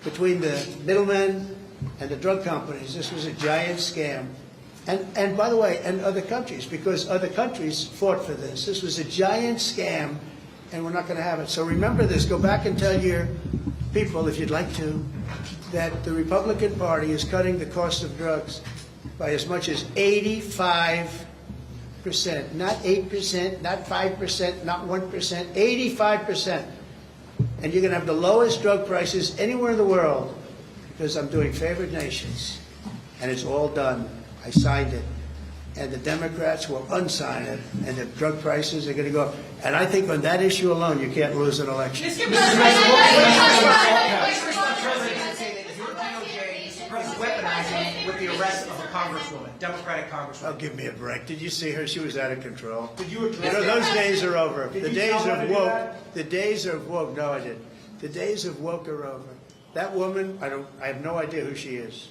between the middlemen and the drug companies. This was a giant scam. And by the way, and other countries, because other countries fought for this. This was a giant scam, and we're not going to have it. So remember this. Go back and tell your people, if you'd like to, that the Republican Party is cutting the cost of drugs by as much as 85%. Not 8%, not 5%, not 1%, 85%. And you're going to have the lowest drug prices anywhere in the world because I'm doing favored nations. And it's all done. I signed it. And the Democrats will unsign it, and the drug prices are going to go up. And I think on that issue alone, you can't lose an election. Mr. President, weaponizing with the arrest of a congresswoman, Democratic congresswoman. Oh, give me a break. Did you see her? She was out of control. Did you address those days are over. Did the you days tell her of to do woke. that? The days of woke. No, I didn't. The days of woke are over. That woman, I have no idea who she is.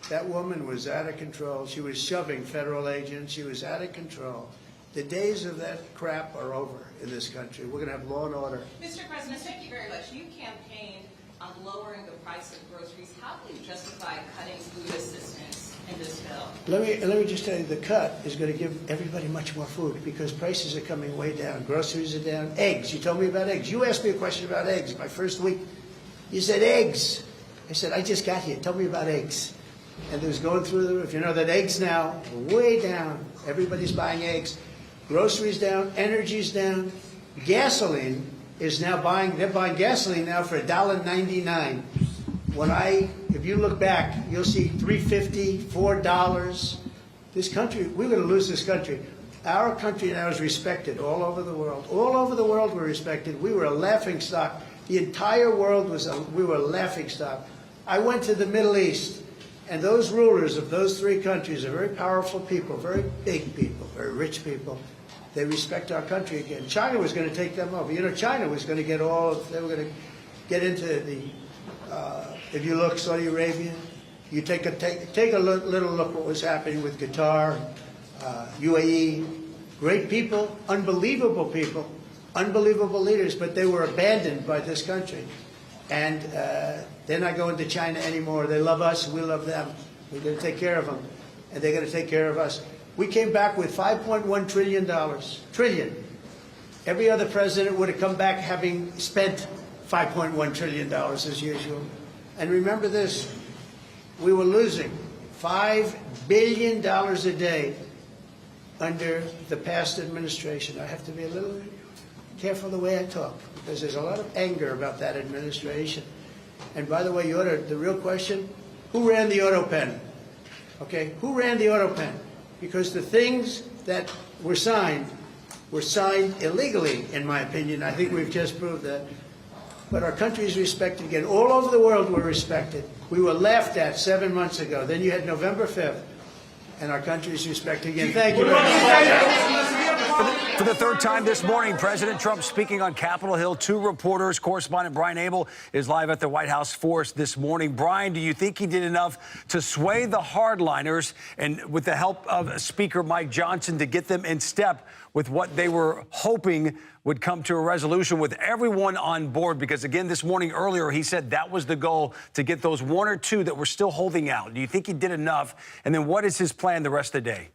That woman was out of control. She was shoving federal agents. She was out of control. The days of that crap are over in this country. We're going to have law and order. Mr. President, thank you very much. You campaigned on lowering the price of groceries. How will you justify cutting food assistance in this bill? Let me just tell you, the cut is going to give everybody much more food because prices are coming way down. Groceries are down. Eggs. You told me about eggs. You asked me a question about eggs my first week. You said eggs. I said, I just got here. Tell me about eggs. And it was going through the roof. You know that eggs now are way down. Everybody's buying eggs. Groceries down. Energy's down. Gasoline is now they're buying gasoline now for $1.99. If you look back, you'll see $3.50, $4. This country, we're going to lose this country. Our country now is respected all over the world. All over the world we're respected. We were a laughingstock. The entire world we were a laughingstock. I went to the Middle East. And those rulers of those three countries are very powerful people, very big people, very rich people. They respect our country again. China was going to take them over. You know, China was going to they were going to get into the, if you look, Saudi Arabia, you take a little look what was happening with Qatar, UAE, great people, unbelievable leaders, but they were abandoned by this country. And they're not going to China anymore. They love us. We love them. We're going to take care of them. And they're going to take care of us. We came back with $5.1 trillion. Trillion. Every other president would have come back having spent $5.1 trillion as usual. And remember this. We were losing $5 billion a day under the past administration. I have to be a little careful the way I talk, because there's a lot of anger about that administration. And by the way, the real question, who ran the auto pen? Okay, who ran the auto pen? Because the things that were signed illegally, in my opinion. I think we've just proved that. But our country is respected again. All over the world we're respected. We were laughed at 7 months ago. Then you had November 5th, and our country is respected again. Thank you very much. For the third time this morning, President Trump speaking on Capitol Hill. Two reporters, correspondent Brian Abel is live at the White House for us this morning. Brian, do you think he did enough to sway the hardliners and with the help of Speaker Mike Johnson to get them in step with what they were hoping would come to a resolution with everyone on board? Because, again, this morning earlier, he said that was the goal, to get those one or two that were still holding out. Do you think he did enough? And then what is his plan the rest of the day?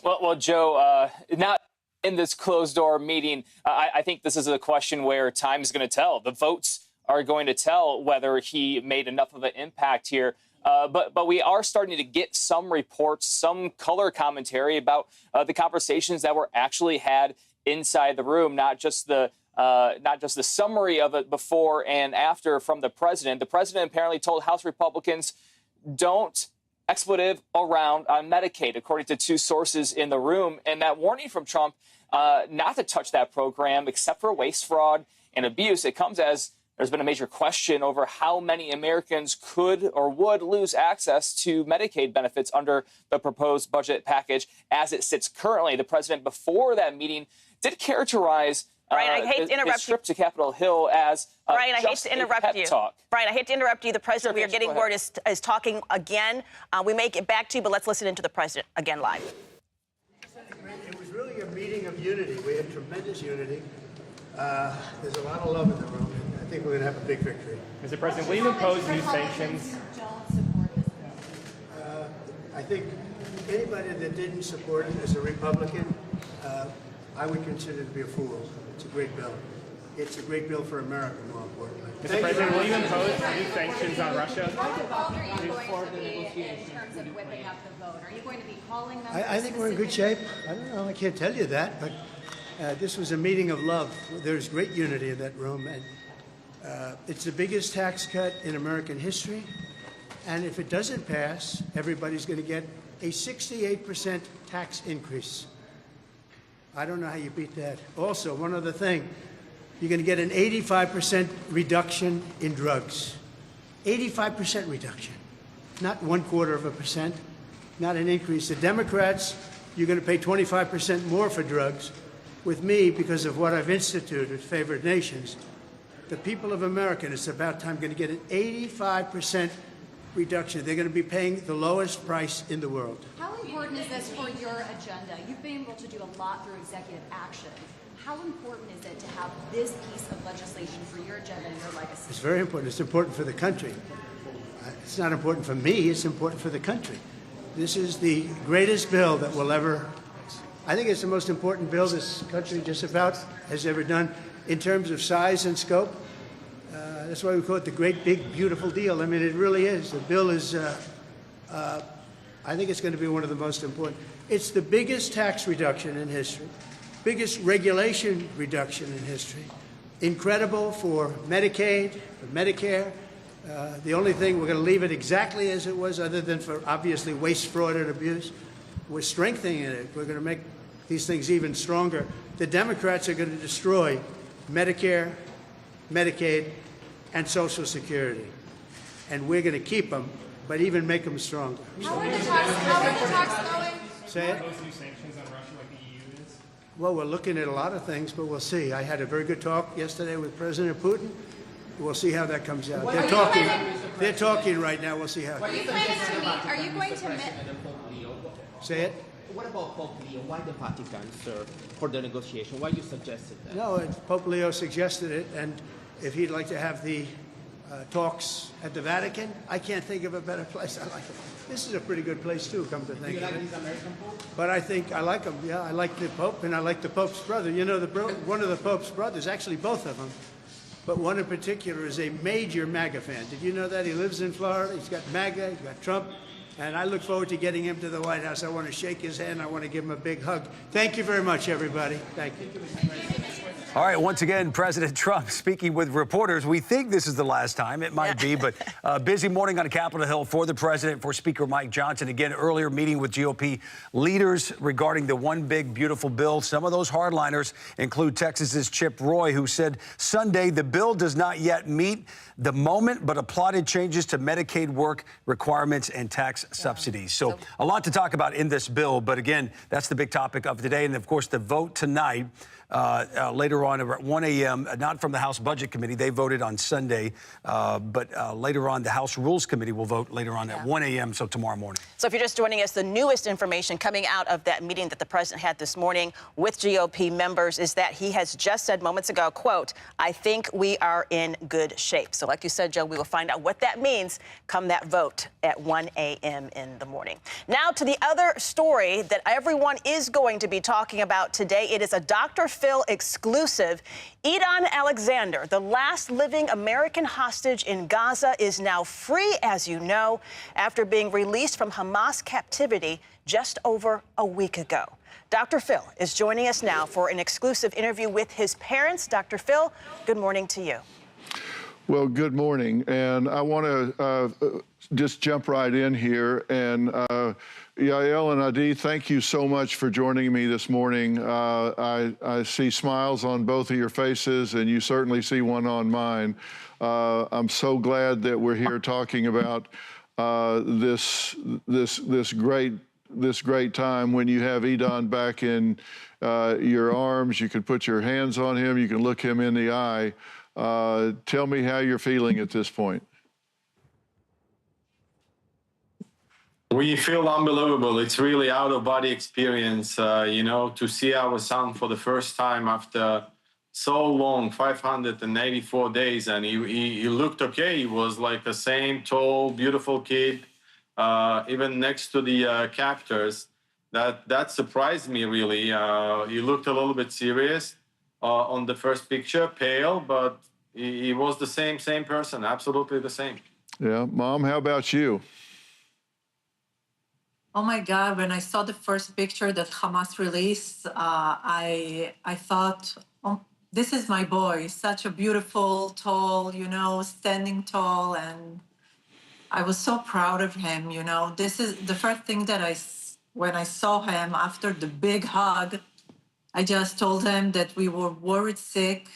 Well, Joe, not in this closed-door meeting. I think this is a question where time is going to tell. The votes are going to tell whether he made enough of an impact here. But we are starting to get some reports, some color commentary about the conversations that were actually had inside the room, not just the summary of it before and after from the president. The president apparently told House Republicans, don't expletive around on Medicaid, according to two sources in the room. And that warning from Trump not to touch that program except for waste, fraud, and abuse, it comes as there's been a major question over how many Americans could or would lose access to Medicaid benefits under the proposed budget package as it sits currently. The president, before that meeting, did characterize Brian, I hate to interrupt his trip to Capitol Hill as Brian, I hate to interrupt you. Talk. Brian, I hate to interrupt you. The president, we are getting word, is talking again. We may get back to you, but let's listen into the president again live. It was really a meeting of unity. We had tremendous unity. There's a lot of love in the room. think we're going to have a big victory. Mr. President, will you impose new sanctions? I think anybody that didn't support it as a Republican, I would consider to be a fool. It's a great bill. It's a great bill for America, more importantly. Mr. President, will you impose new sanctions on Russia? How involved are you going to be in terms of whipping up the vote? Are you going to be calling them? I think we're in good shape. I don't know, I can't tell you that, but this was a meeting of love. There's great unity in that room, and it's the biggest tax cut in American history. And if it doesn't pass, everybody's going to get a 68% tax increase. I don't know how you beat that. Also, one other thing, you're going to get an 85% reduction in drugs. 85% reduction, not 1/4%, not an increase. The Democrats, you're going to pay 25% more for drugs. With me, because of what I've instituted, favored nations, the people of America, and it's about time, going to get an 85% reduction. They're going to be paying the lowest price in the world. How important is this for your agenda? You've been able to do a lot through executive action. How important is it to have this piece of legislation for your agenda and your legacy? It's very important. It's important for the country. It's not important for me. It's important for the country. This is the greatest bill that will ever, I think it's the most important bill this country just about has ever done in terms of size and scope. That's why we call it the great, big, beautiful deal. I mean, it really is. The bill is, I think it's going to be one of the most important. It's the biggest tax reduction in history, biggest regulation reduction in history. Incredible for Medicaid, for Medicare. The only thing, we're going to leave it exactly as it was, other than for obviously waste, fraud, and abuse. We're strengthening it. We're going to make these things even stronger. The Democrats are going to destroy Medicare, Medicaid, and Social Security. And we're going to keep them, but even make them stronger. How are the talks going? Say it? Impose new sanctions on Russia like the EU is? Well, we're looking at a lot of things, but we'll see. I had a very good talk yesterday with President Putin. We'll see how that comes out. They're talking. They're talking right now. We'll see how. Are you planning to meet? Are you going to meet? Say it? What about Pope Leo? Why the Vatican, sir, for the negotiation? Why you suggested that? No, Pope Leo suggested it, and if he'd like to have the talks at the Vatican, I can't think of a better place. I like it. This is a pretty good place too, come to think of it. This American Pope? But I think I like him. Yeah, I like the Pope, and I like the Pope's brother. You know, one of the Pope's brothers, actually both of them, but one in particular is a major MAGA fan. Did you know that? He lives in Florida. He's got MAGA. He's got Trump. And I look forward to getting him to the White House. I want to shake his hand. I want to give him a big hug. Thank you very much, everybody. Thank you. All right, once again, President Trump speaking with reporters. We think this is the last time. It might be, but busy morning on Capitol Hill for the president, for Speaker Mike Johnson. Again, earlier meeting with GOP leaders regarding the one big, beautiful bill. Some of those hardliners include Texas's Chip Roy, who said Sunday the bill does not yet meet the moment, but applauded changes to Medicaid work requirements and tax subsidies. So a lot to talk about in this bill. But again, that's the big topic of today. And of course, the vote tonight. Later on at 1 a.m., not from the House Budget Committee. They voted on Sunday. But later on, the House Rules Committee will vote later on at 1 a.m., so tomorrow morning. So if you're just joining us, the newest information coming out of that meeting that the president had this morning with GOP members is that he has just said moments ago, quote, "I think we are in good shape." So like you said, Joe, we will find out what that means come that vote at 1 a.m. in the morning. Now to the other story that everyone is going to be talking about today. It is a Dr. Phil exclusive. Edan Alexander, the last living American hostage in Gaza, is now free, as you know, after being released from Hamas captivity just over a week ago. Dr. Phil is joining us now for an exclusive interview with his parents. Dr. Phil, good morning to you. Well, good morning. And I want to just jump right in here. And Yael and Adi, thank you so much for joining me this morning. I see smiles on both of your faces, and you certainly see one on mine. I'm so glad that we're here talking about this great time when you have Edan back in your arms. You can put your hands on him. You can look him in the eye. Tell me how you're feeling at this point. We feel unbelievable. It's really out-of-body experience, you know, to see our son for the first time after so long, 584 days, and he looked okay. He was like the same tall, beautiful kid, even next to the captors. That surprised me really. He looked a little bit serious on the first picture, pale, but he was the same person, absolutely the same. Yeah, Mom, how about you? Oh my God! When I saw the first picture that Hamas released, I thought, oh, this is my boy. Such a beautiful, tall, standing tall, and I was so proud of him. This is the first thing that when I saw him after the big hug, I just told him that we were worried sick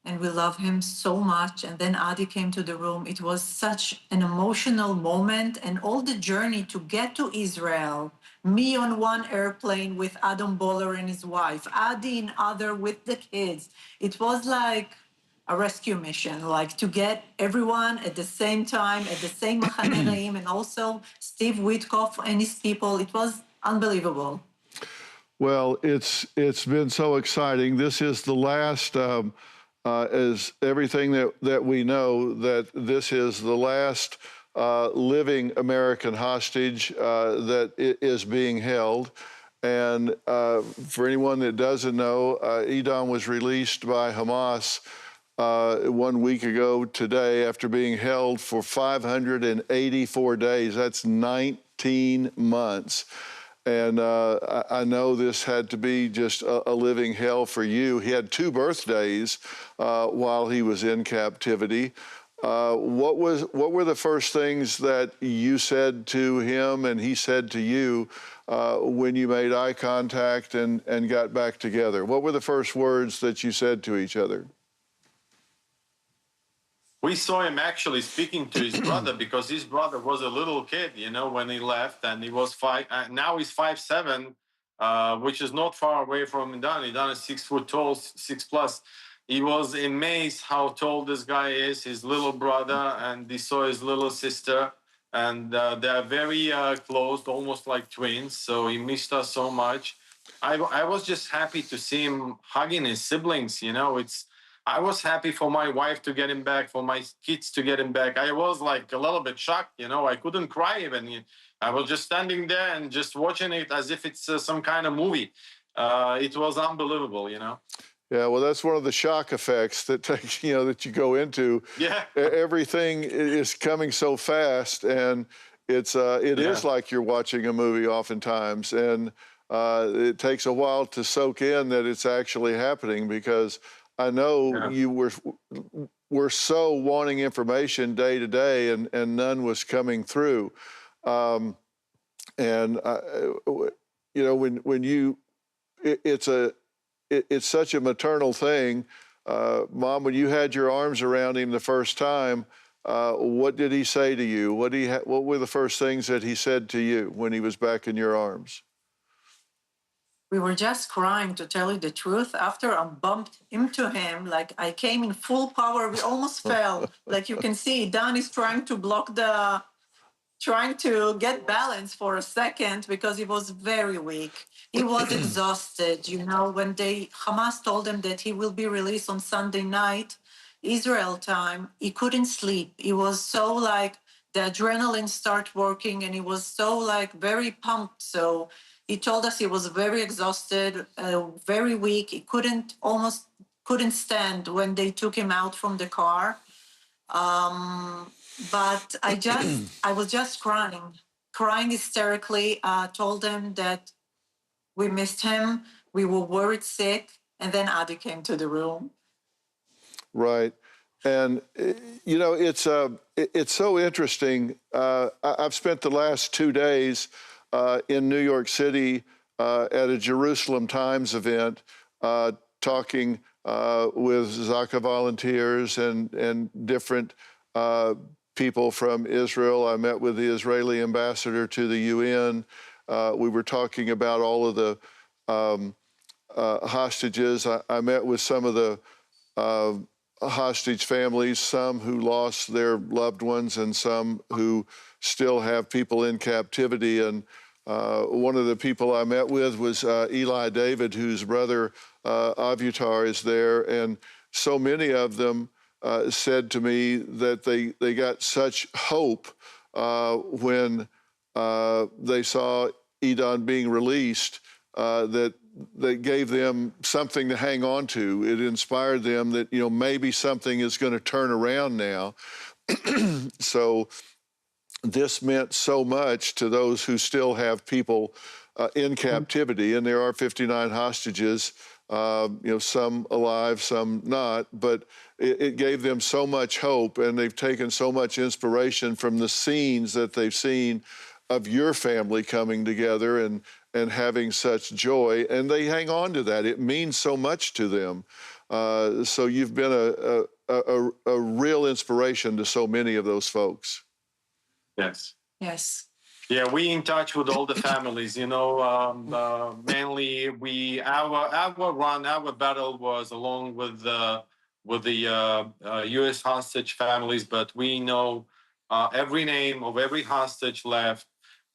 and we love him so much. And then Adi came to the room. It was such an emotional moment, and all the journey to get to Israel, me on one airplane with Adam Boller and his wife, Adi in other with the kids. It was like a rescue mission, like to get everyone at the same time, at the same Machane Re'im, and also Steve Witkoff and his people. It was unbelievable. Well, it's been so exciting. This is the last, as everything that we know, that this is the last living American hostage that is being held. And for anyone that doesn't know, Idam was released by Hamas 1 week ago today after being held for 584 days. That's 19 months. And I know this had to be just a living hell for you. He had 2 birthdays while he was in captivity. What were the first things that you said to him and he said to you when you made eye contact and got back together? What were the first words that you said to each other? We saw him actually speaking to his brother because his brother was a little kid, when he left, and he was 5. Now he's 5'7", which is not far away from Idan. Idan is 6 foot tall, 6+. He was amazed how tall this guy is, his little brother, and he saw his little sister, and they are very close, almost like twins. So he missed us so much. I was just happy to see him hugging his siblings. I was happy for my wife to get him back, for my kids to get him back. I was like a little bit shocked, I couldn't cry even. I was just standing there and just watching it as if it's some kind of movie. It was unbelievable, Yeah, well, that's one of the shock effects that takes, that you go into. Yeah. Everything is coming so fast, and it is like you're watching a movie oftentimes, and it takes a while to soak in that it's actually happening, because I know you were so wanting information day to day, and none was coming through. When it's such a maternal thing. Mom, when you had your arms around him the first time, what did he say to you? What were the first things that he said to you when he was back in your arms? We were just crying, to tell you the truth. After I bumped into him, like I came in full power, we almost fell. Like you can see, Dan is trying to get balance for a second because he was very weak. He was exhausted. When Hamas told him that he will be released on Sunday night, Israel time, he couldn't sleep. He was so the adrenaline started working, and he was so very pumped. So he told us he was very exhausted, very weak. He almost couldn't stand when they took him out from the car. But I was just crying hysterically. Told him that we missed him. We were worried sick. And then Adi came to the room. Right. And, it's so interesting. I've spent the last 2 days in New York City at a Jerusalem Times event, talking with Zaka volunteers and different people from Israel. I met with the Israeli ambassador to the UN. We were talking about all of the hostages. I met with some of the hostage families, some who lost their loved ones and some who still have people in captivity. And One of the people I met with was Eli David, whose brother Avutar is there, and so many of them said to me that they got such hope when they saw Idan being released that gave them something to hang on to. It inspired them that, you know, maybe something is going to turn around now. So this meant so much to those who still have people in captivity, and there are 59 hostages, you know, some alive, some not, but it gave them so much hope, and they've taken so much inspiration from the scenes that they've seen of your family coming together and having such joy, and they hang on to that. It means so much to them. So you've been a real inspiration to so many of those folks. Yes. Yes. Yeah, we in touch with all the families. You know, mainly our battle was along with the U.S. hostage families, but we know every name of every hostage left.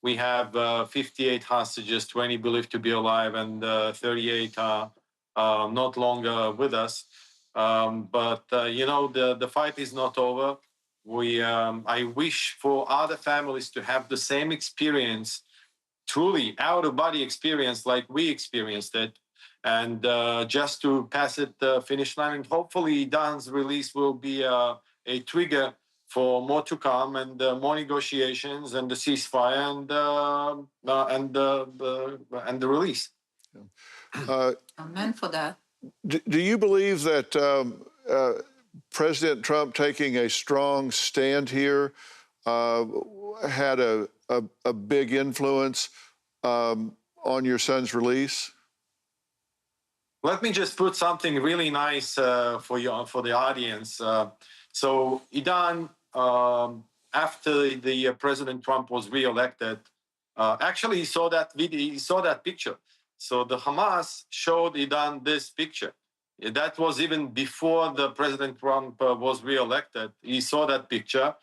We have 58 hostages, 20 believed to be alive, and 38 not longer with us. But you know, the fight is not over. I wish for other families to have the same experience, truly out-of-body experience like we experienced it, and just to pass it the finish line. And hopefully Idan's release will be a trigger for more to come, and more negotiations and the ceasefire and the release. Amen for that. Do you believe that President Trump taking a strong stand here had a big influence on your son's release? Let me just put something really nice for the audience. So Idan, after the President Trump was reelected, actually he saw that video, he saw that picture. So the Hamas showed Idan this picture. That was even before the President Trump was reelected. He saw that picture.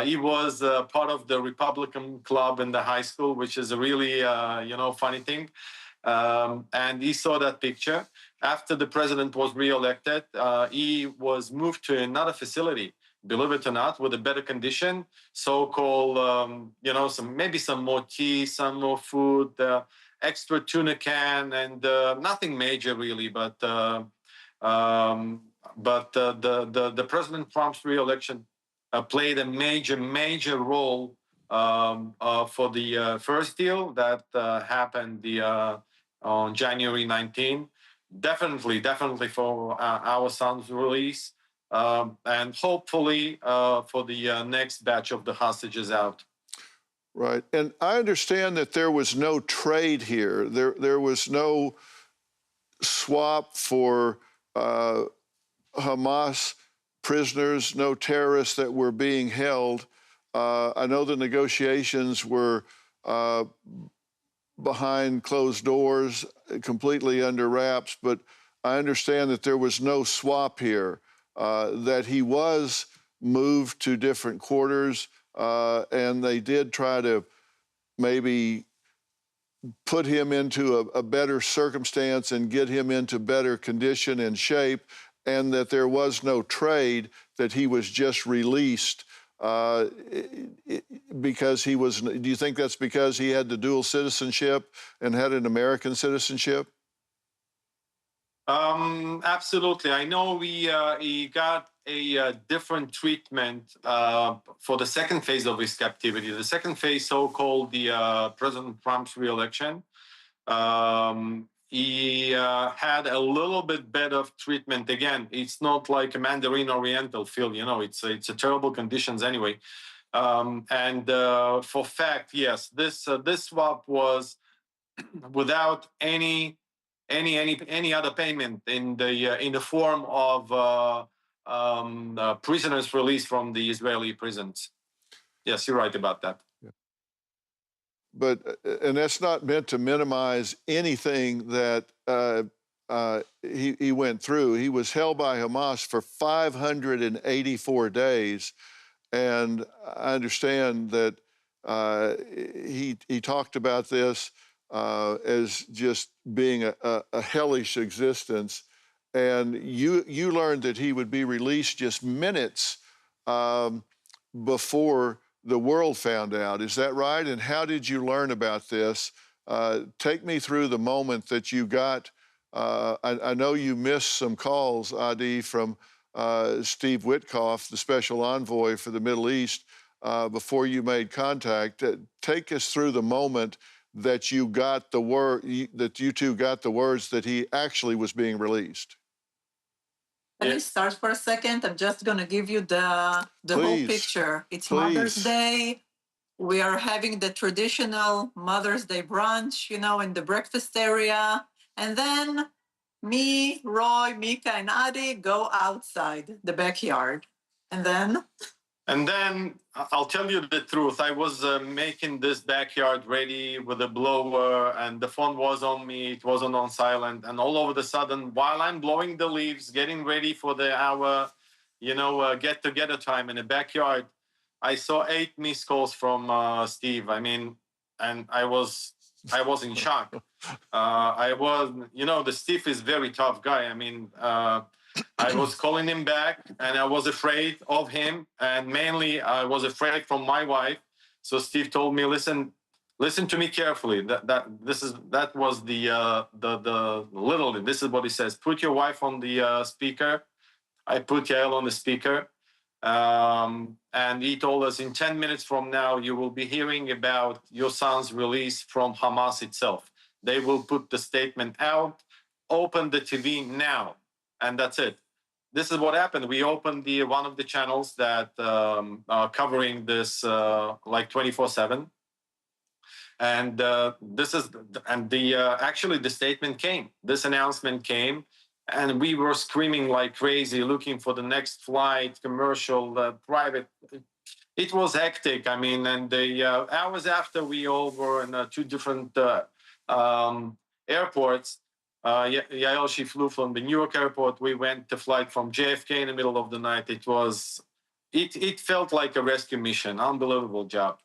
He was part of the Republican club in the high school, which is a really, you know, funny thing. And he saw that picture. After the president was reelected, he was moved to another facility, believe it or not, with a better condition, so-called, you know, maybe some more tea, some more food, extra tuna can, and nothing major really, but the President Trump's reelection played a major role for the first deal that happened on January 19. Definitely for our son's release, and hopefully for the next batch of the hostages out. Right. And I understand that there was no trade here. There was no swap for Hamas prisoners, no terrorists that were being held. I know the negotiations were behind closed doors, completely under wraps, but I understand that there was no swap here, that he was moved to different quarters, and they did try to maybe put him into a better circumstance and get him into better condition and shape, and that there was no trade, that he was just released because he was. Do you think that's because he had the dual citizenship and had an American citizenship? Absolutely. I know he got a different treatment for the second phase of his captivity. The second phase, so-called the President Trump's reelection, he had a little bit better treatment. Again, it's not like a Mandarin Oriental field, you know, it's a terrible conditions anyway. And for fact, yes, this swap was without any other payment in the form of prisoners released from the Israeli prisons. Yes, you're right about that. Yeah. But and that's not meant to minimize anything that he went through. He was held by Hamas for 584 days, and I understand that he talked about this as just being a hellish existence. And you learned that he would be released just minutes before the world found out. Is that right? And how did you learn about this? Take me through the moment that you got. I know you missed some calls, Adi, from Steve Witkoff, the special envoy for the Middle East, before you made contact. Take us through the moment that you got the word, that you two got the words that he actually was being released. Let me start for a second. I'm just going to give you the whole picture. It's Mother's Day. We are having the traditional Mother's Day brunch, you know, in the breakfast area. And then me, Roy, Mika, and Adi go outside the backyard. And then I'll tell you the truth. I was making this backyard ready with a blower, and the phone was on me. It wasn't on silent. And all of a sudden, while I'm blowing the leaves, getting ready for the hour, get-together time in the backyard, I saw 8 missed calls from Steve. I mean, and I was in shock. The Steve is very tough guy. I mean, I was calling him back, and I was afraid of him, and mainly I was afraid from my wife. So Steve told me, listen to me carefully. This is what he says. Put your wife on the speaker. I put Yael on the speaker, and he told us in 10 minutes from now you will be hearing about your son's release from Hamas itself. They will put the statement out. Open the TV now. And that's it. This is what happened. We opened one of the channels that are covering this like 24/7, and actually the statement came. This announcement came, and we were screaming like crazy, looking for the next flight, commercial, private. It was hectic. I mean, and the hours after we all were in 2 different airports. Yael, she flew from the New York airport. We went to flight from JFK in the middle of the night. It felt like a rescue mission. Unbelievable job.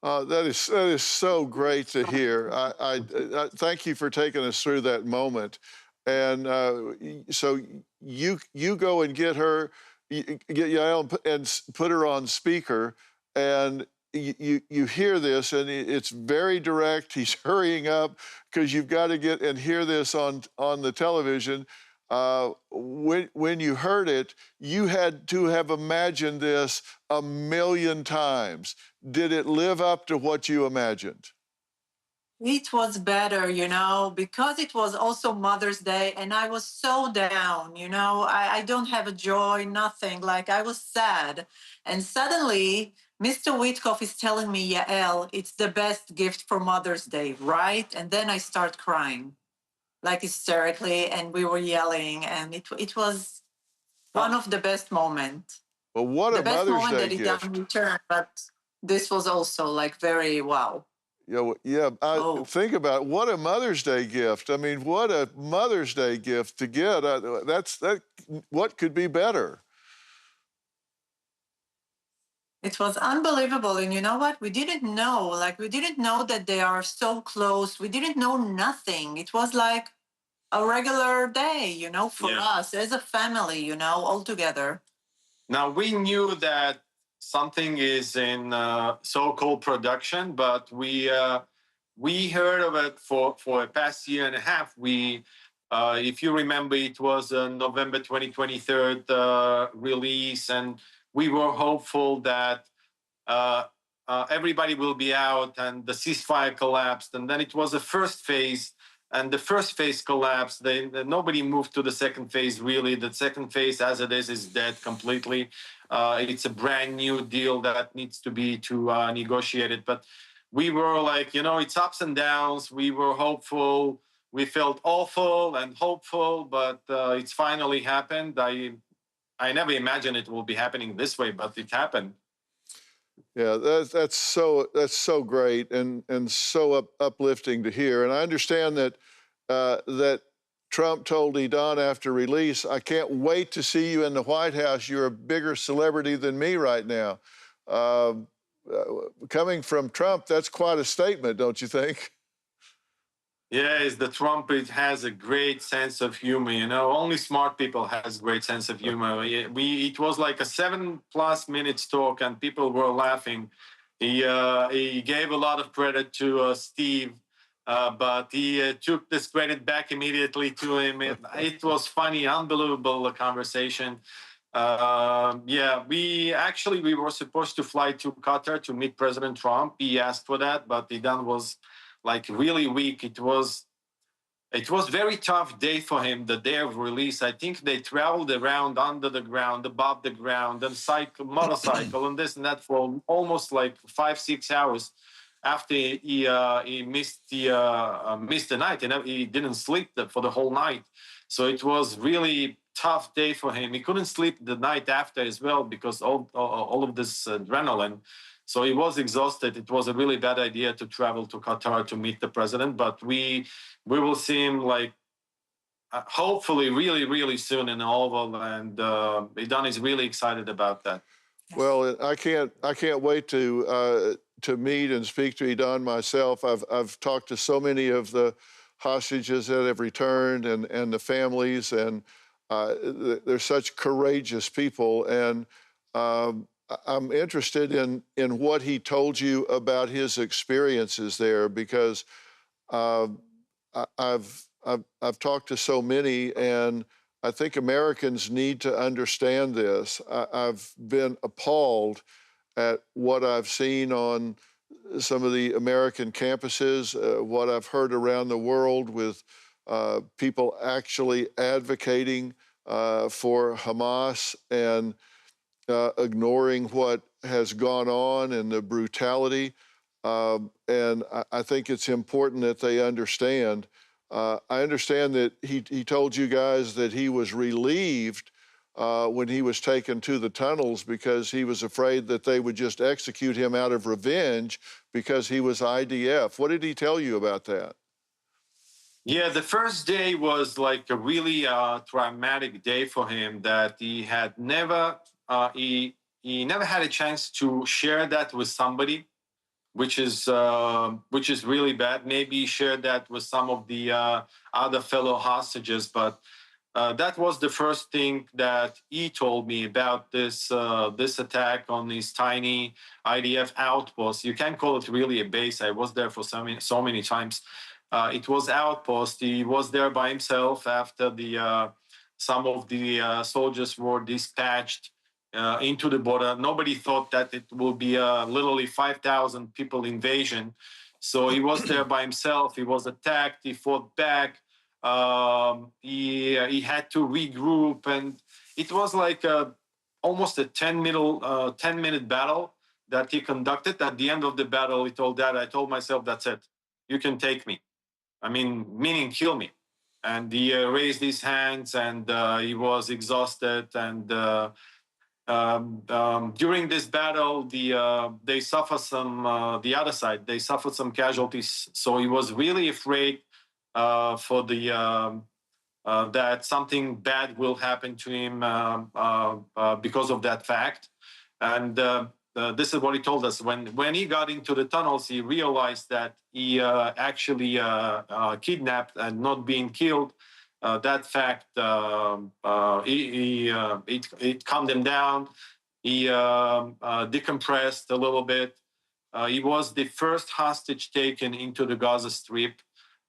That is so great to hear. I thank you for taking us through that moment. And so you go and get Yael and put her on speaker, and you hear this, and it's very direct. He's hurrying up because you've got to get and hear this on the television. When you heard it, you had to have imagined this 1,000,000 times. Did it live up to what you imagined? it was better, you know, because it was also Mother's Day and I was so down, you know, I don't have a joy, nothing. Like I was sad. And suddenly Mr. Witkoff is telling me, Yael, it's the best gift for Mother's Day, right? And then I start crying, like hysterically, and we were yelling, and it was one of the best moments. Well, what a Mother's Day gift. The best moment that he done in return, but this was also like very wow. Think about it. What a Mother's Day gift. I mean, what a Mother's Day gift to get. What could be better? It was unbelievable. And you know what? We didn't know. Like, we didn't know that they are so close. We didn't know nothing. It was like a regular day, you know, for us as a family, you know, all together. Now, we knew that something is in so-called production, but we heard of it for a past year and a half. If you remember, it was November 2023 release, and we were hopeful that everybody will be out and the ceasefire collapsed. And then it was the first phase, and the first phase collapsed. Nobody moved to the second phase, really. The second phase, as it is dead completely. It's a brand new deal that needs to be negotiated. But we were like, you know, it's ups and downs. We were hopeful. We felt awful and hopeful, but it's finally happened. I never imagined it will be happening this way, but it happened. Yeah, that's so great and so uplifting to hear. And I understand that that Trump told Idan after release, "I can't wait to see you in the White House. You're a bigger celebrity than me right now." coming from Trump, that's quite a statement, don't you think? Yeah, is the Trump, it has a great sense of humor, you know. Only smart people has great sense of humor. It was like a 7+ minutes talk and people were laughing. He gave a lot of credit to Steve, but he took this credit back immediately to him. It was funny, unbelievable conversation. Yeah, we were supposed to fly to Qatar to meet President Trump. He asked for that, but Idan was like really weak. It was very tough day for him, the day of release. I think they traveled around under the ground, above the ground, and motorcycle, and this and that for almost like 5-6 hours. After he missed the night, and he didn't sleep for the whole night. So it was really tough day for him. He couldn't sleep the night after as well because all of this adrenaline. So he was exhausted. It was a really bad idea to travel to Qatar to meet the president, but we will see him like hopefully really, really soon in the Oval, and Idan is really excited about that. Well, I can't wait to meet and speak to Idan myself. I've talked to so many of the hostages that have returned and the families, and they're such courageous people. And I'm interested in what he told you about his experiences there, because I've talked to so many, and I think Americans need to understand this. I've been appalled at what I've seen on some of the American campuses, what I've heard around the world with people actually advocating for Hamas and ignoring what has gone on and the brutality. And I think it's important that they understand. I understand that he told you guys that he was relieved when he was taken to the tunnels because he was afraid that they would just execute him out of revenge because he was IDF. What did he tell you about that? Yeah, the first day was like a really traumatic day for him, that he had never, he never had a chance to share that with somebody, which is really bad. Maybe he shared that with some of the other fellow hostages, but that was the first thing that he told me about this attack on this tiny IDF outpost. You can't call it really a base. I was there for so many times. It was outpost. He was there by himself after some of the soldiers were dispatched into the border. Nobody thought that it will be literally 5,000 people invasion. So he was there by himself. He was attacked. He fought back. He had to regroup, and it was like almost a 10-minute battle that he conducted. At the end of the battle, he told Dad, I told myself, that's it. You can take me. I mean, meaning kill me. And he raised his hands, and he was exhausted. And during this battle, they suffered some, the other side, they suffered some casualties. So he was really afraid for that something bad will happen to him because of that fact. And this is what he told us. When he got into the tunnels, he realized that he actually kidnapped and not being killed. That fact, it calmed him down. He decompressed a little bit. He was the first hostage taken into the Gaza Strip.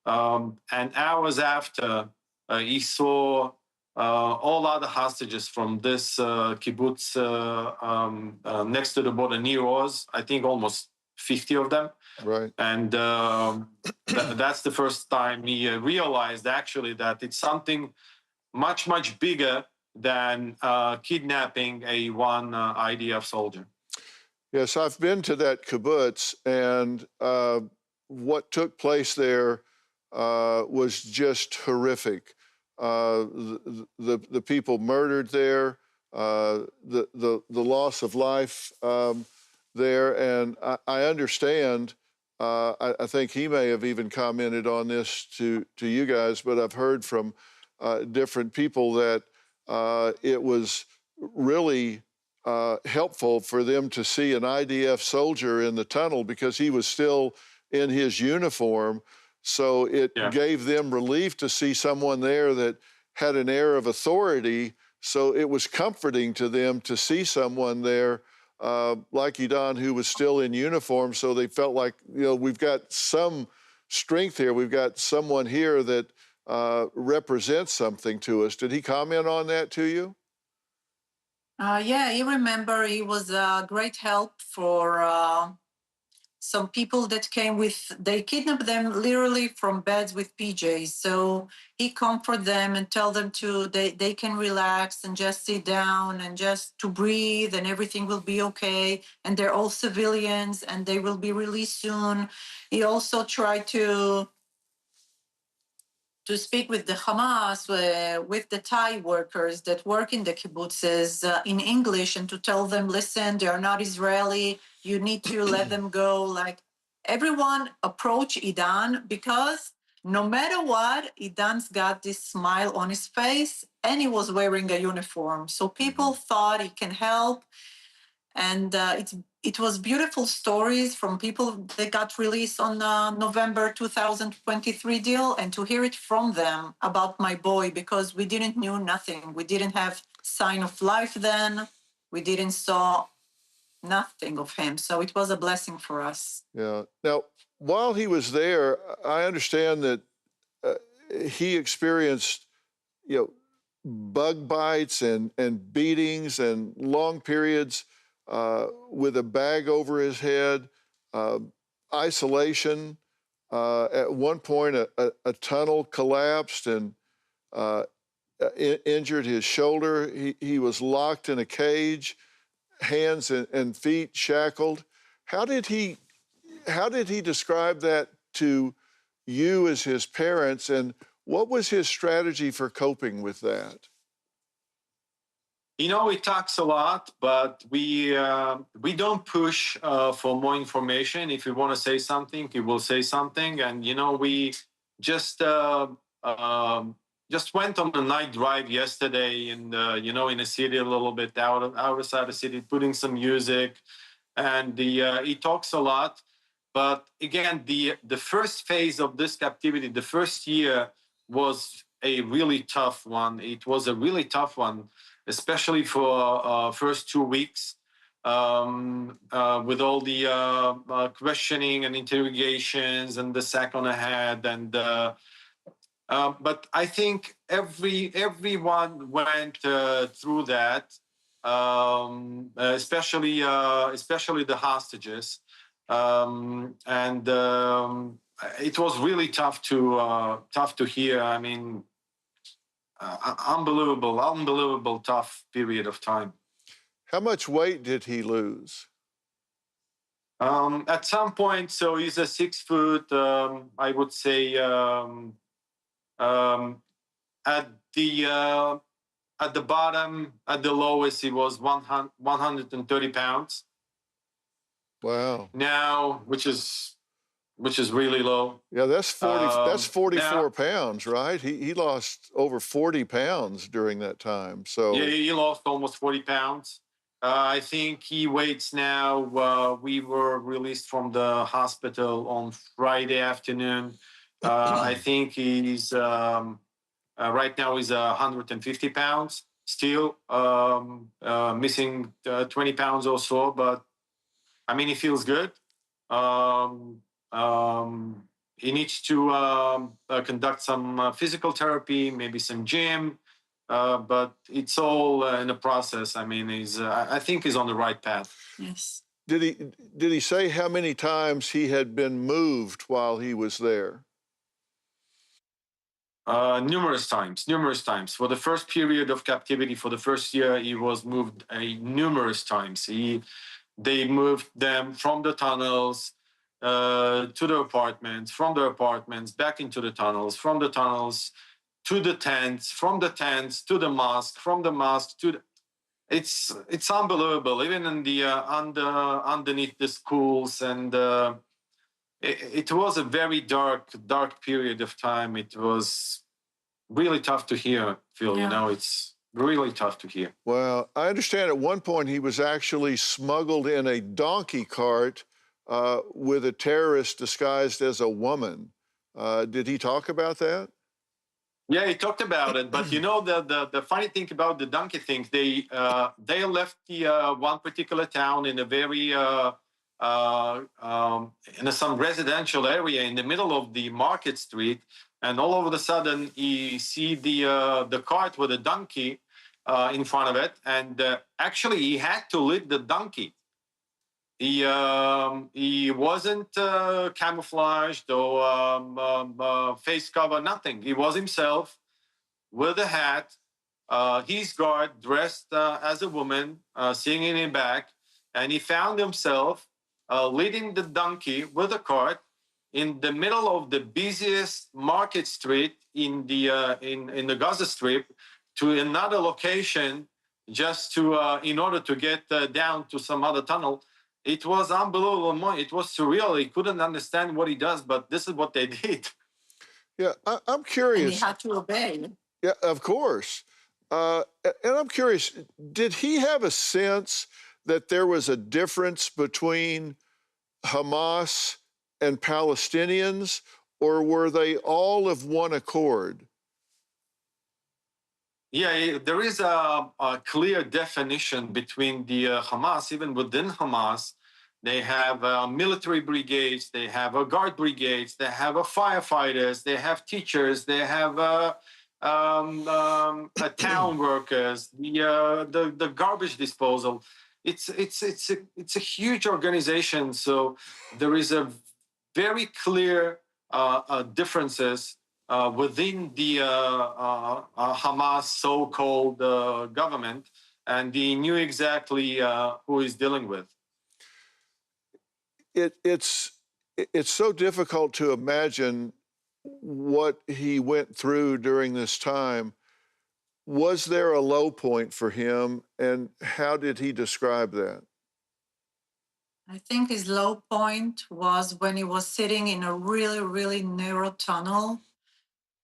And hours after, he saw all other hostages from this kibbutz next to the border near Oz. I think almost 50 of them. Right. And that's the first time he realized actually that it's something much, much bigger than kidnapping one IDF soldier. Yes, I've been to that kibbutz, and what took place there was just horrific. The people murdered there, the loss of life there, and I understand. I think he may have even commented on this to you guys, but I've heard from different people that it was really helpful for them to see an IDF soldier in the tunnel because he was still in his uniform. So it gave them relief to see someone there that had an air of authority. So it was comforting to them to see someone there like Idan who was still in uniform. So they felt like, we've got some strength here. We've got someone here that represents something to us. Did he comment on that to you? Yeah, I remember he was a great help for some people that came they kidnapped them literally from beds with PJs. So he comforted them and tell them they can relax and just sit down and just to breathe and everything will be okay. And they're all civilians and they will be released soon. He also tried to speak with the Hamas, with the Thai workers that work in the kibbutzes in English and to tell them, listen, they are not Israeli. You need to let them go. Like everyone approach Idan because no matter what, Idan's got this smile on his face and he was wearing a uniform. So people thought he can help. And it was beautiful stories from people that got released on November 2023 deal, and to hear it from them about my boy, because we didn't knew nothing. We didn't have sign of life then. We didn't saw nothing of him. So it was a blessing for us. Yeah. Now, while he was there, I understand that he experienced, bug bites and beatings and long periods with a bag over his head, isolation. At one point, a tunnel collapsed and injured his shoulder. He was locked in a cage, hands and feet shackled. How did he describe that to you as his parents, and what was his strategy for coping with that? He talks a lot, but we don't push for more information. If we want to say something, he will say something. And we just went on a night drive yesterday, and in a city a little bit outside the city, putting some music, and he talks a lot. But again, the first phase of this captivity, the first year, was a really tough one. It was a really tough one, especially for first 2 weeks, with all the questioning and interrogations and the sack on the head. And but I think everyone went through that, especially the hostages, and it was really tough to hear. I mean, unbelievable tough period of time. How much weight did he lose? At some point, so he's a 6 foot, I would say, at the bottom, at the lowest, he was 130 pounds. Wow. Now, which is really low. Yeah, that's 44 now, pounds, right? He lost over 40 pounds during that time. So yeah, he lost almost 40 pounds. I think he weighs now. We were released from the hospital on Friday afternoon. I think he's right now he's 150 pounds. Still missing 20 pounds or so, but I mean, he feels good. He needs to conduct some physical therapy, maybe some gym, but it's all in the process. I mean, I think he's on the right path. Yes. Did he say how many times he had been moved while he was there? Numerous times. For the first period of captivity, for the first year, he was moved numerous times. They moved them from the tunnels to the apartments, from the apartments back into the tunnels, from the tunnels to the tents, from the tents to the mosque, from the mosque to the... It's unbelievable. Even in the underneath the schools, and it was a very dark period of time. It was really tough to hear, Phil. Yeah. It's really tough to hear. Well, I understand at one point he was actually smuggled in a donkey cart with a terrorist disguised as a woman. Did he talk about that? Yeah, he talked about it, but you know the funny thing about the donkey thing, they left the one particular town in a very in some residential area in the middle of the market street, and all of a sudden you see the cart with a donkey in front of it, and actually he had to lead the donkey. He wasn't camouflaged or face cover, nothing. He was himself with a hat, his guard dressed as a woman, singing in back, and he found himself leading the donkey with a cart in the middle of the busiest market street in the Gaza Strip to another location just to in order to get down to some other tunnel. It was unbelievable. It was surreal. He couldn't understand what he does, but this is what they did. Yeah, I'm curious. And he had to obey. Yeah, of course. And I'm curious, did he have a sense that there was a difference between Hamas and Palestinians, or were they all of one accord? Yeah, there is a clear definition between the Hamas. Even within Hamas, they have military brigades, they have guard brigades, they have firefighters, they have teachers, they have town workers, the garbage disposal. It's a huge organization, so there is a very clear differences within the Hamas so-called government, and he knew exactly who he's dealing with. It's so difficult to imagine what he went through during this time. Was there a low point for him, and how did he describe that? I think his low point was when he was sitting in a really, really narrow tunnel,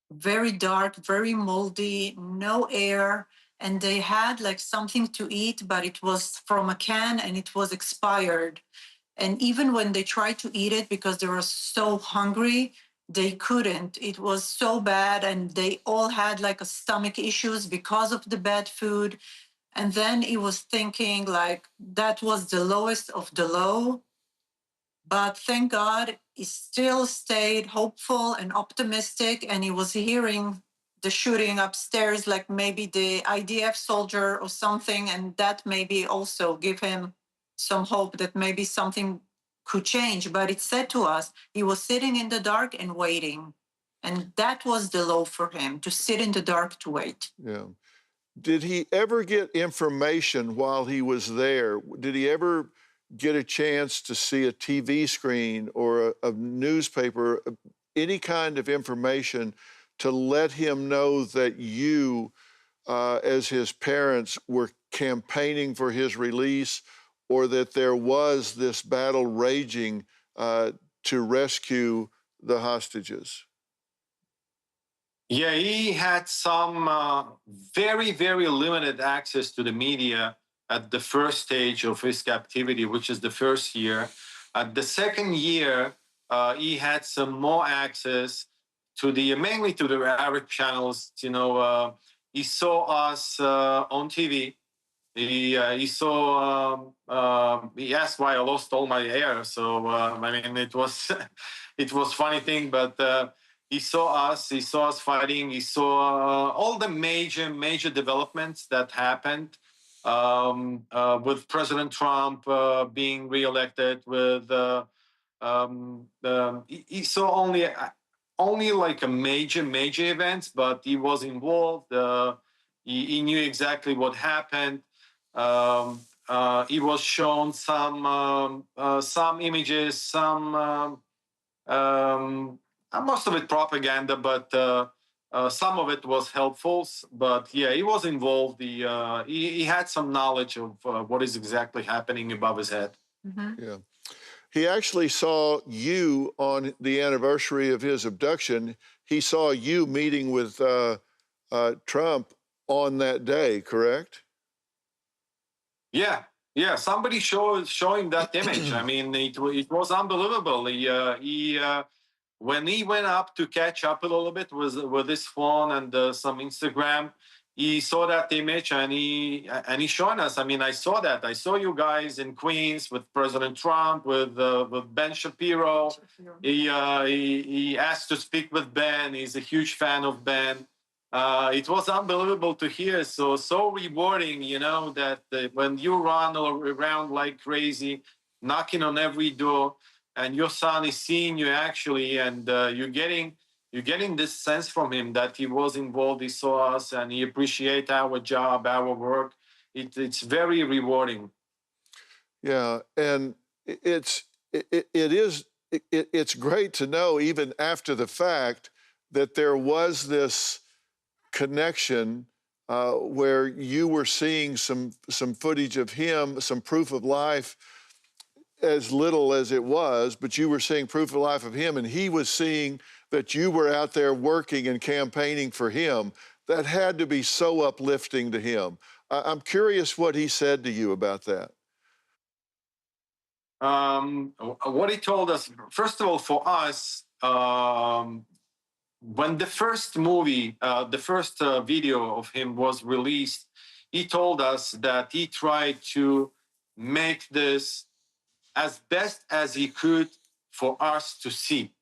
very dark, very moldy, no air, and they had like something to eat, but it was from a can and it was expired. And even when they tried to eat it because they were so hungry, they couldn't. It was so bad, and they all had like a stomach issues because of the bad food. And then he was thinking like that was the lowest of the low. But thank God he still stayed hopeful and optimistic, and he was hearing the shooting upstairs, like maybe the IDF soldier or something, and that maybe also give him some hope that maybe something could change. But it said to us, he was sitting in the dark and waiting. And that was the low for him, to sit in the dark to wait. Yeah. Did he ever get information while he was there? Did he ever get a chance to see a TV screen or a newspaper, any kind of information to let him know that you, as his parents, were campaigning for his release, or that there was this battle raging to rescue the hostages? Yeah, he had some very, very limited access to the media at the first stage of his captivity, which is the first year. At the second year, he had some more access to mainly to the Arabic channels. You know, he saw us on TV. He saw. He asked why I lost all my hair. So I mean, it was it was funny thing, but he saw us. He saw us fighting. He saw all the major developments that happened with President Trump being reelected. With he saw only like a major events, but he was involved. He knew exactly what happened. He was shown some images, some most of it propaganda, but some of it was helpful. But yeah, he was involved. He had some knowledge of what is exactly happening above his head. Mm-hmm. Yeah. He actually saw you on the anniversary of his abduction. He saw you meeting with Trump on that day, correct? Yeah, yeah. Somebody showing that image. I mean, it was unbelievable. When he went up to catch up a little bit with his phone and some Instagram, he saw that image and he showed us. I mean, I saw that. I saw you guys in Queens with President Trump, with Ben Shapiro. He asked to speak with Ben. He's a huge fan of Ben. It was unbelievable to hear. So rewarding, you know, that when you run around like crazy, knocking on every door, and your son is seeing you actually, and you're getting this sense from him that he was involved, he saw us, and he appreciates our job, our work. It's very rewarding. Yeah, and it's great to know, even after the fact, that there was this connection where you were seeing some footage of him, some proof of life, as little as it was, but you were seeing proof of life of him, and he was seeing that you were out there working and campaigning for him. That had to be so uplifting to him. I'm curious what he said to you about that. What he told us, first of all, for us, when the first movie, the first video of him was released, he told us that he tried to make this as best as he could for us to see,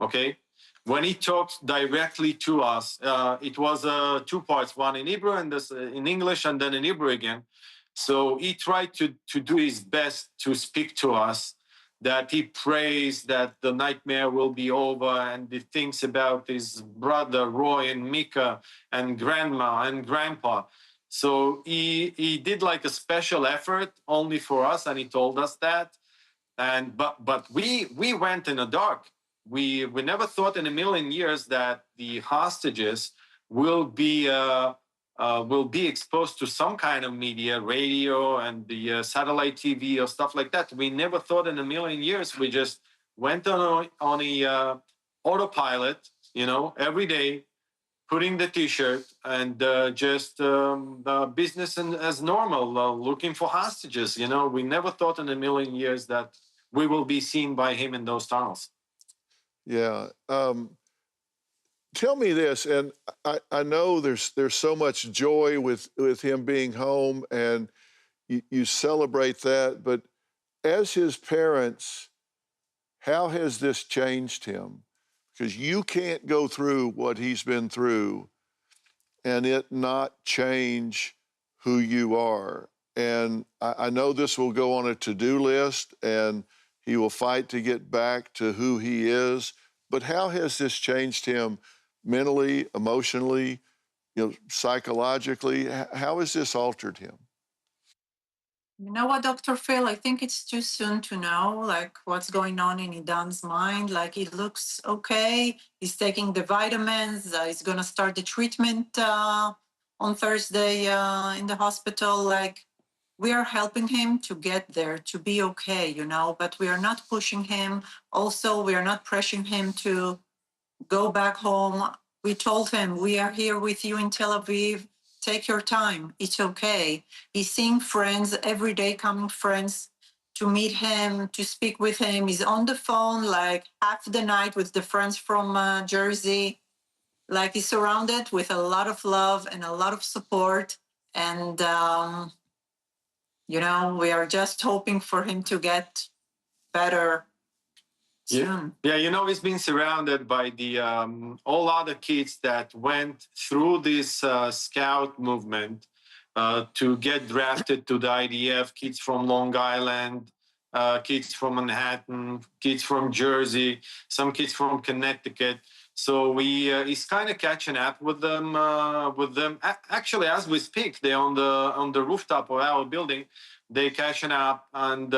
okay? When he talked directly to us, it was 2 parts, one in Hebrew and this in English, and then in Hebrew again. So he tried to do his best to speak to us, that he prays that the nightmare will be over, and he thinks about his brother Roy and Mika and grandma and grandpa. So he did like a special effort only for us, and he told us that. And but we went in the dark. We never thought in a million years that the hostages will be exposed to some kind of media, radio, and the satellite TV or stuff like that. We never thought in a million years. We just went on a autopilot, you know, every day, putting the T-shirt and just business as normal, looking for hostages. You know, we never thought in a million years that we will be seen by him in those tunnels. Yeah. Tell me this, and I know there's so much joy with him being home, and you celebrate that, but as his parents, how has this changed him? Because you can't go through what he's been through and it not change who you are. And I know this will go on a to-do list, and he will fight to get back to who he is, but how has this changed him mentally, emotionally, you know, psychologically? How has this altered him? You know what, Dr. Phil? I think it's too soon to know, like, what's going on in Idan's mind. Like, he looks okay. He's taking the vitamins. He's going to start the treatment on Thursday in the hospital. Like, we are helping him to get there, to be okay, you know, but we are not pushing him. Also, we are not pressuring him to go back home. We told him, we are here with you in Tel Aviv. Take your time. It's okay. He's seeing friends every day, coming friends to meet him, to speak with him. He's on the phone like half the night with the friends from Jersey. Like, he's surrounded with a lot of love and a lot of support. And, you know, we are just hoping for him to get better soon. Yeah, you know, he's been surrounded by the all other kids that went through this scout movement to get drafted to the IDF, kids from Long Island, kids from Manhattan, kids from Jersey, some kids from Connecticut. So he's kind of catching up with them. Actually, as we speak, they're on the rooftop of our building. They're catching up, and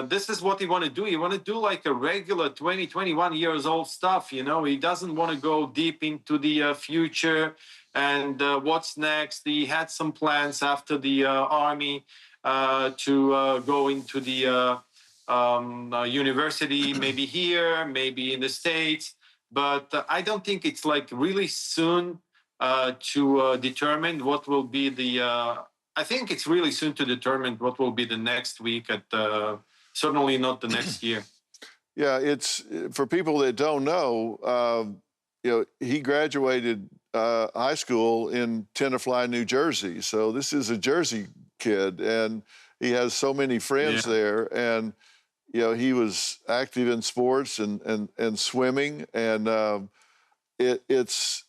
this is what he want to do. He want to do like a regular 20, 21 years old stuff. You know, he doesn't want to go deep into the future and what's next. He had some plans after the army to go into the university, maybe here, maybe in the States. But I don't think it's like really soon to determine what will be the. I think it's really soon to determine what will be the next week. Certainly not the next year. Yeah, it's for people that don't know. He graduated high school in Tenafly, New Jersey. So this is a Jersey kid, and he has so many friends there. And he was active in sports and swimming, and it's.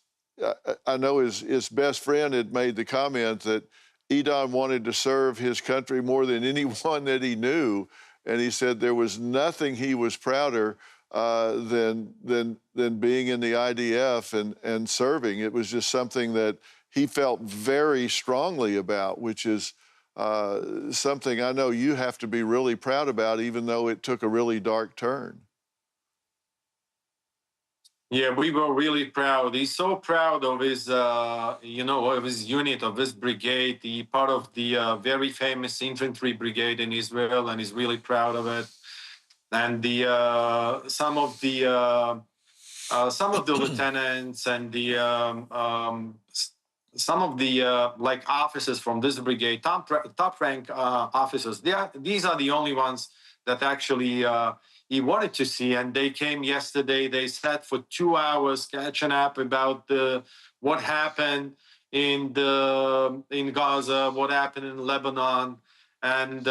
I know his best friend had made the comment that Edon wanted to serve his country more than anyone that he knew. And he said there was nothing he was prouder than being in the IDF and serving. It was just something that he felt very strongly about, which is something I know you have to be really proud about, even though it took a really dark turn. Yeah, we were really proud. He's so proud of his, of his unit, of his brigade. He part of the very famous infantry brigade in Israel, and he's really proud of it. And some of the lieutenants and some of the officers from this brigade, top rank officers. These are the only ones that actually. He wanted to see, and they came yesterday. They sat for 2 hours catching up about what happened in Gaza, what happened in Lebanon, and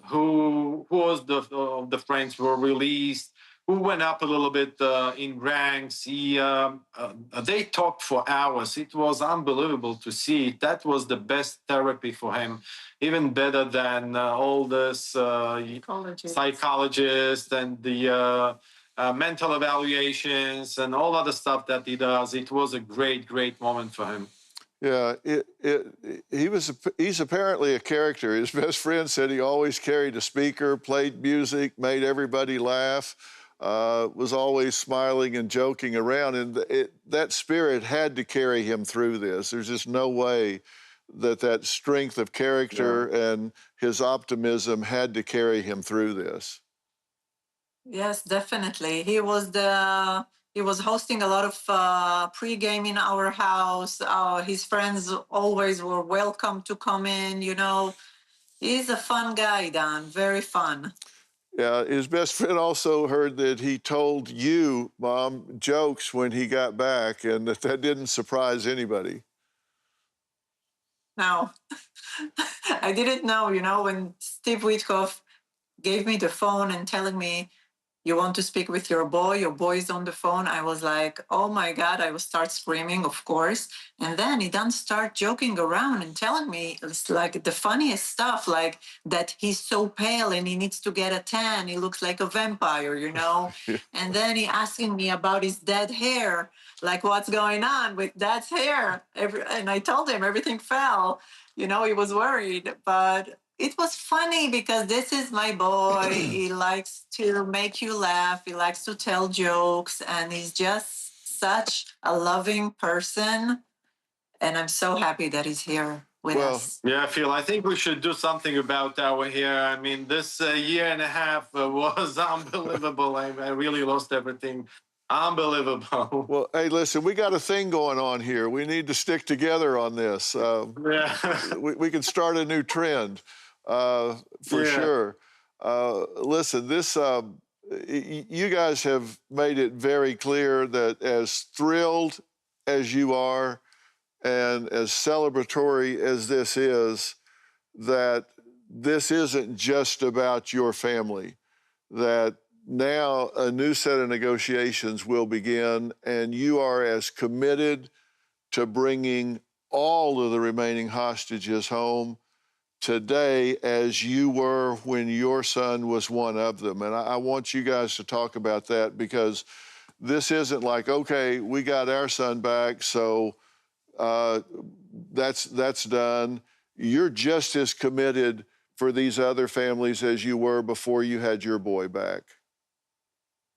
who was the friends who were released, who went up a little bit in ranks. They talked for hours. It was unbelievable to see. That was the best therapy for him, even better than all this psychologists and the mental evaluations and all other stuff that he does. It was a great, great moment for him. Yeah, he's apparently a character. His best friend said he always carried a speaker, played music, made everybody laugh. Was always smiling and joking around, and that spirit had to carry him through this. There's just no way that strength of character and his optimism had to carry him through this. Yes, definitely. He was hosting a lot of pre-game in our house. His friends always were welcome to come in. He's a fun guy, Dan. Very fun. Yeah, his best friend also heard that he told you, Mom, jokes when he got back, and that didn't surprise anybody. No, I didn't know, when Steve Witkoff gave me the phone and telling me, you want to speak with your boy's on the phone. I was like, oh my God, I will start screaming, of course. And then he done start joking around and telling me it's like the funniest stuff, like that he's so pale and he needs to get a tan. He looks like a vampire, And then he asking me about his dead hair, like what's going on with Dad's hair. And I told him everything fell, he was worried, but it was funny because this is my boy. He likes to make you laugh. He likes to tell jokes, and he's just such a loving person. And I'm so happy that he's here with us. Yeah, Phil, I think we should do something about our hair. I mean, this year and a half was unbelievable. I really lost everything. Unbelievable. Well, hey, listen, we got a thing going on here. We need to stick together on this. We can start a new trend. For sure. Listen, you guys have made it very clear that as thrilled as you are and as celebratory as this is, that this isn't just about your family, that now a new set of negotiations will begin, and you are as committed to bringing all of the remaining hostages home today as you were when your son was one of them. And I want you guys to talk about that, because this isn't like, okay, we got our son back, so that's done. You're just as committed for these other families as you were before you had your boy back.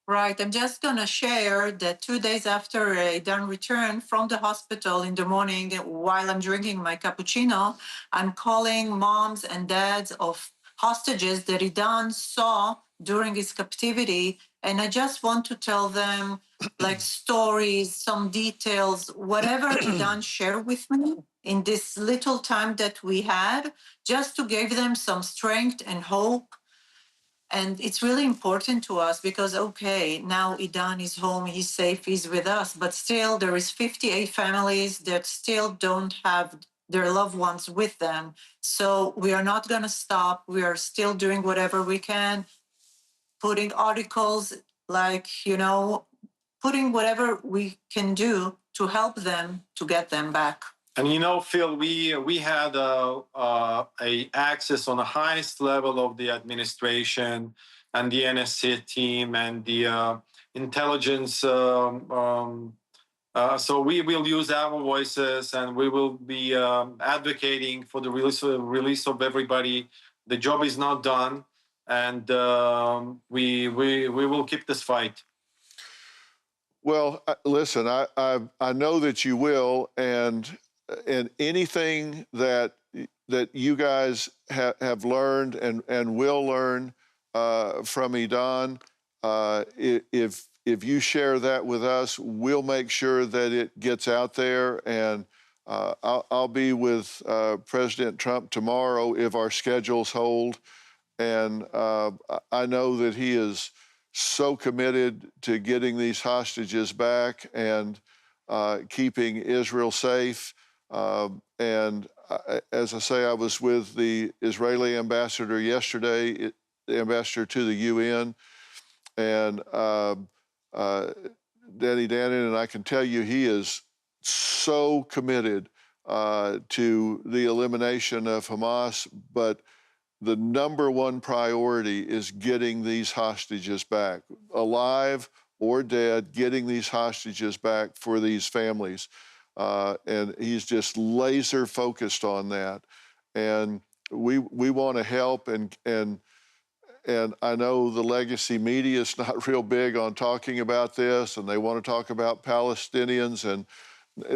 Right. I'm just going to share that 2 days after Eidan returned from the hospital in the morning, while I'm drinking my cappuccino, I'm calling moms and dads of hostages that Eidan saw during his captivity. And I just want to tell them like stories, some details, whatever Idan shared with me in this little time that we had, just to give them some strength and hope. And it's really important to us because, okay, now Idan is home, he's safe, he's with us, but still there is 58 families that still don't have their loved ones with them. So we are not gonna stop. We are still doing whatever we can, putting articles, like, putting whatever we can do to help them to get them back. And Phil, we had a access on the highest level of the administration and the NSC team and the intelligence. So we will use our voices, and we will be advocating for the release of everybody. The job is not done, and we will keep this fight. Well, listen, I know that you will, and anything that you guys have learned and will learn from Idan, if you share that with us, we'll make sure that it gets out there. And I'll be with President Trump tomorrow if our schedules hold. And I know that he is so committed to getting these hostages back and keeping Israel safe. And as I say, I was with the Israeli ambassador yesterday, the ambassador to the UN, and Danny Danon, and I can tell you he is so committed to the elimination of Hamas, but the number one priority is getting these hostages back, alive or dead, getting these hostages back for these families. And he's just laser focused on that. And we want to help, and I know the legacy media is not real big on talking about this, and they want to talk about Palestinians. And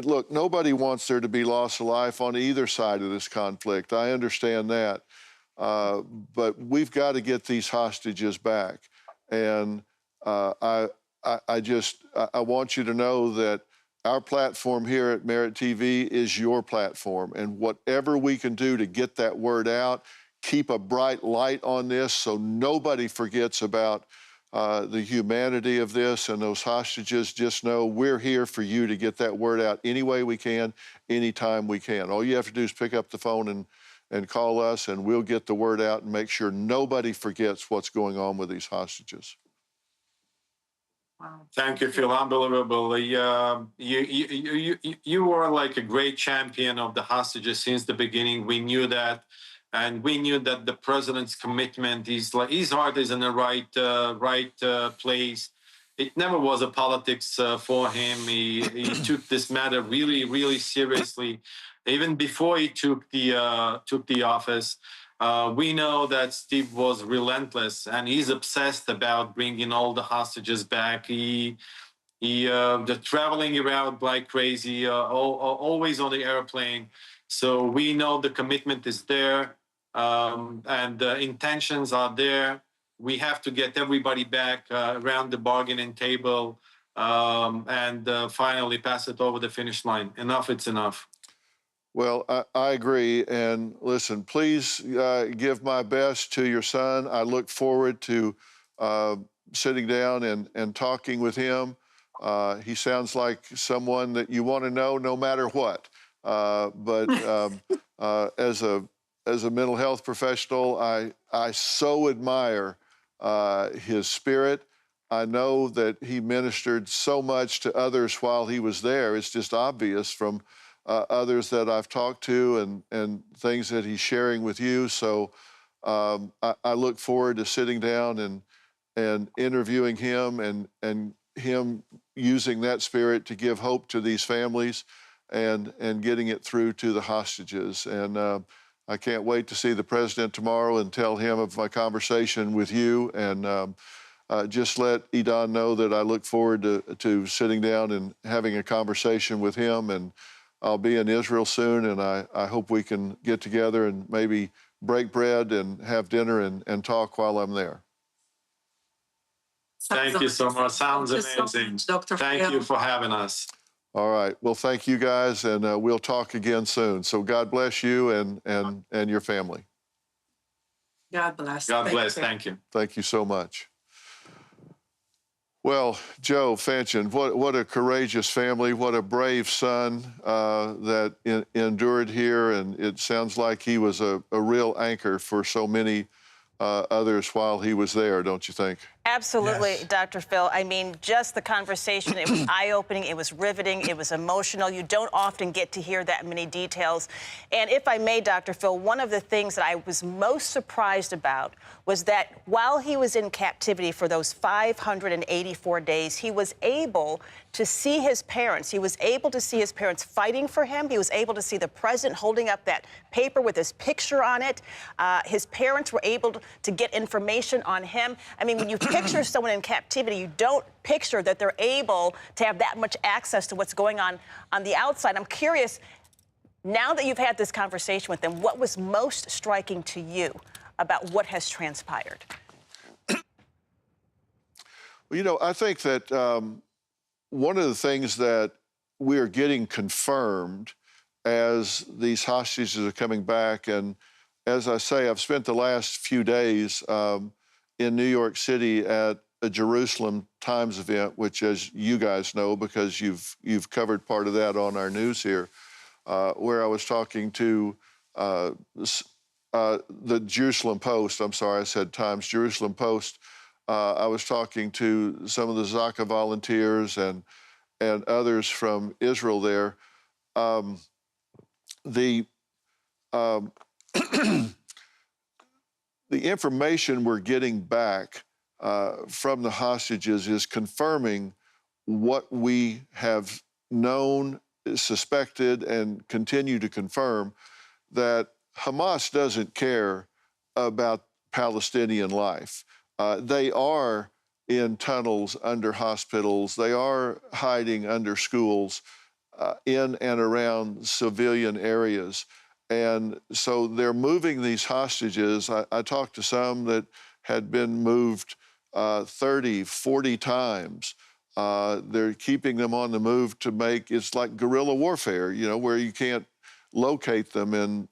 look, nobody wants there to be loss of life on either side of this conflict. I understand that. But we've got to get these hostages back. And I want you to know that our platform here at Merit TV is your platform. And whatever we can do to get that word out, keep a bright light on this so nobody forgets about the humanity of this and those hostages. Just know we're here for you to get that word out any way we can, anytime we can. All you have to do is pick up the phone and call us, and we'll get the word out and make sure nobody forgets what's going on with these hostages. Wow. Thank you, Phil. Unbelievable. You were like a great champion of the hostages since the beginning. We knew that, and we knew that the president's commitment is like his heart is in the right place. It never was a politics for him. He took this matter really, really seriously. Even before he took the office, we know that Steve was relentless, and he's obsessed about bringing all the hostages back. He the traveling around like crazy, always on the airplane. So we know the commitment is there, and the intentions are there. We have to get everybody back around the bargaining table, and finally pass it over the finish line. Enough, it's enough. Well, I agree. And listen, please give my best to your son. I look forward to sitting down and talking with him. He sounds like someone that you want to know no matter what. But as a mental health professional, I so admire his spirit. I know that he ministered so much to others while he was there. It's just obvious from others that I've talked to and things that he's sharing with you. So I look forward to sitting down and interviewing him and him using that spirit to give hope to these families and getting it through to the hostages. And I can't wait to see the president tomorrow and tell him of my conversation with you. And just let Idan know that I look forward to sitting down and having a conversation with him. And I'll be in Israel soon, and I hope we can get together and maybe break bread and have dinner and talk while I'm there. Thank you so much. Sounds Thank you so amazing. much, Dr. Thank Phil. you for having us. All right. Well, thank you guys, and we'll talk again soon. So God bless you and your family. God bless. God bless. Thank you. Thank you so much. Well, Joe Fanchen, what a courageous family, what a brave son that endured here, and it sounds like he was a real anchor for so many others while he was there, don't you think? Absolutely, Yes. Dr. Phil. I mean, just the conversation, it was eye-opening, it was riveting, it was emotional. You don't often get to hear that many details. And if I may, Dr. Phil, one of the things that I was most surprised about was that while he was in captivity for those 584 days, he was able to see his parents. He was able to see his parents fighting for him. He was able to see the president holding up that paper with his picture on it. His parents were able to get information on him. I mean, when you picture someone in captivity, you don't picture that they're able to have that much access to what's going on the outside. I'm curious, now that you've had this conversation with them, what was most striking to you about what has transpired? Well, you know, I think that one of the things that we are getting confirmed as these hostages are coming back, and as I say, I've spent the last few days in New York City at a Jerusalem Times event, which, as you guys know, because you've covered part of that on our news here, where I was talking to the Jerusalem Post. I'm sorry, I said Times. Jerusalem Post. I was talking to some of the Zaka volunteers and others from Israel there. The information we're getting back from the hostages is confirming what we have known, suspected, and continue to confirm, that Hamas doesn't care about Palestinian life. They are in tunnels under hospitals. They are hiding under schools in and around civilian areas. And so they're moving these hostages. I talked to some that had been moved 30, 40 times. They're keeping them on the move to make, it's like guerrilla warfare, you know, where you can't locate them and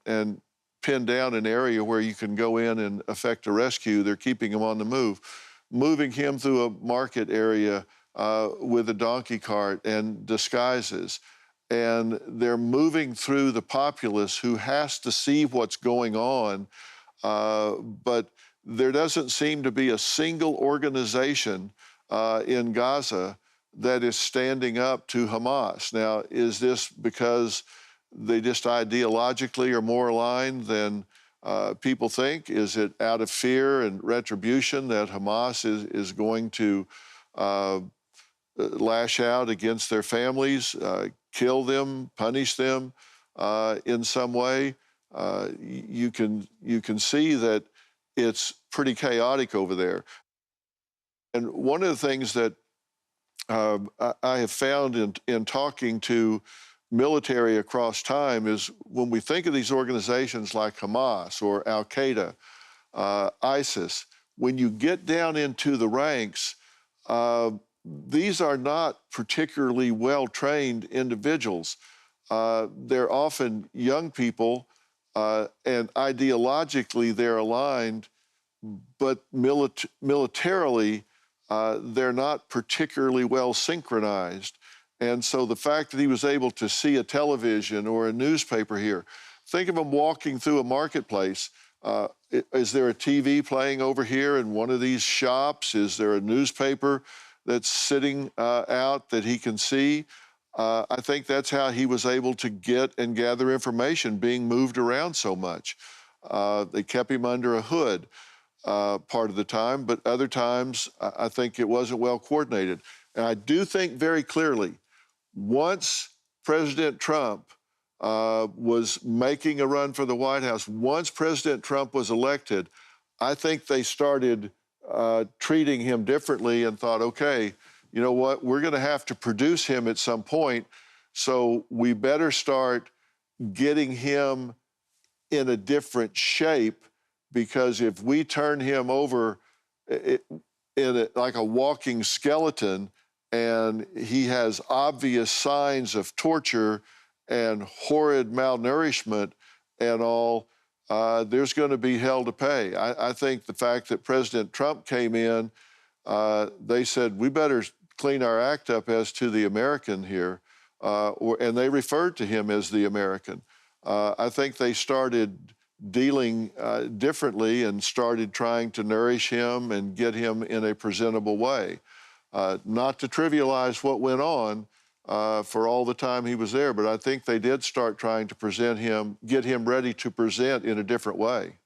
pin down an area where you can go in and effect a rescue. They're keeping him on the move, moving him through a market area with a donkey cart and disguises. And they're moving through the populace who has to see what's going on. But there doesn't seem to be a single organization in Gaza that is standing up to Hamas. Now, is this because they just ideologically are more aligned than people think? Is it out of fear and retribution that Hamas is going to lash out against their families, kill them, punish them in some way? You can see that it's pretty chaotic over there. And one of the things that I have found in talking to military across time is when we think of these organizations like Hamas or Al-Qaeda, ISIS, when you get down into the ranks, these are not particularly well-trained individuals. They're often young people, and ideologically they're aligned, but militarily they're not particularly well synchronized. And so the fact that he was able to see a television or a newspaper here, think of him walking through a marketplace. Is there a TV playing over here in one of these shops? Is there a newspaper that's sitting out that he can see? I think that's how he was able to get and gather information, being moved around so much. They kept him under a hood part of the time, but other times I think it wasn't well coordinated. And I do think very clearly, once President Trump was making a run for the White House, once President Trump was elected, I think they started treating him differently and thought, okay, you know what, we're going to have to produce him at some point, so we better start getting him in a different shape, because if we turn him over, like a walking skeleton, and he has obvious signs of torture and horrid malnourishment and all, there's going to be hell to pay. I think the fact that President Trump came in, they said, we better clean our act up as to the American here, and they referred to him as the American. I think they started dealing differently and started trying to nourish him and get him in a presentable way. Not to trivialize what went on for all the time he was there, but I think they did start trying to present him, get him ready to present in a different way.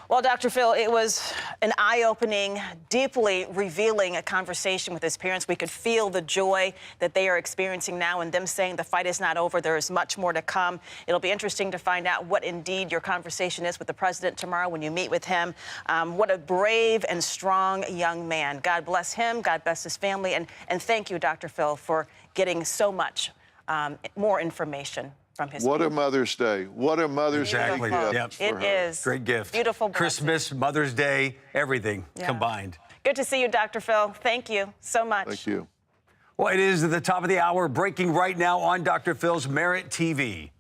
Well, Dr. Phil, it was an eye-opening, deeply revealing conversation with his parents. We could feel the joy that they are experiencing now and them saying the fight is not over. There is much more to come. It'll be interesting to find out what indeed your conversation is with the president tomorrow when you meet with him. What a brave and strong young man. God bless him. God bless his family. And thank you, Dr. Phil, for getting so much more information from his What parents. a Mother's Day. What a Mother's Day gift. Yep. for It her. is. Great gift. Beautiful blessing. Christmas, Mother's Day, everything Yeah. combined. Good to see you, Dr. Phil. Thank you so much. Thank you. Well, it is at the top of the hour, breaking right now on Dr. Phil's Merit TV.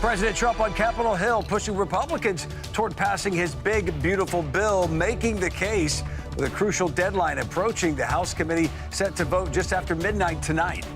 President Trump on Capitol Hill pushing Republicans toward passing his big, beautiful bill, making the case with a crucial deadline approaching. The House committee set to vote just after midnight tonight.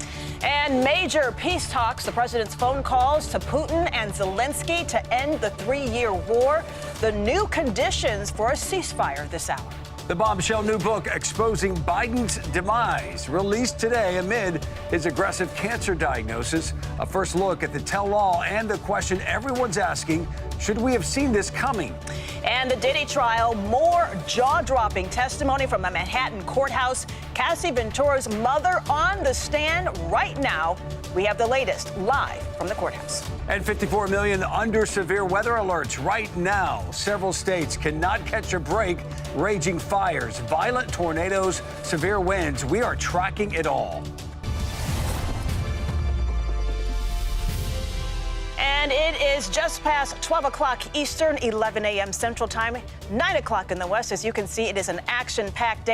And major peace talks, the president's phone calls to Putin and Zelensky to end the 3-year war, the new conditions for a ceasefire this hour. The bombshell new book exposing Biden's demise, released today amid his aggressive cancer diagnosis. A first look at the tell-all and the question everyone's asking, should we have seen this coming? And the Diddy trial, more jaw-dropping testimony from a Manhattan courthouse. Cassie Ventura's mother on the stand right now. We have the latest live from the courthouse. And 54 million under severe weather alerts right now. Several states cannot catch a break. Raging fires, violent tornadoes, severe winds. We are tracking it all. And it is just past 12 o'clock Eastern, 11 a.m. Central Time, 9 o'clock in the West. As you can see, it is an action-packed day.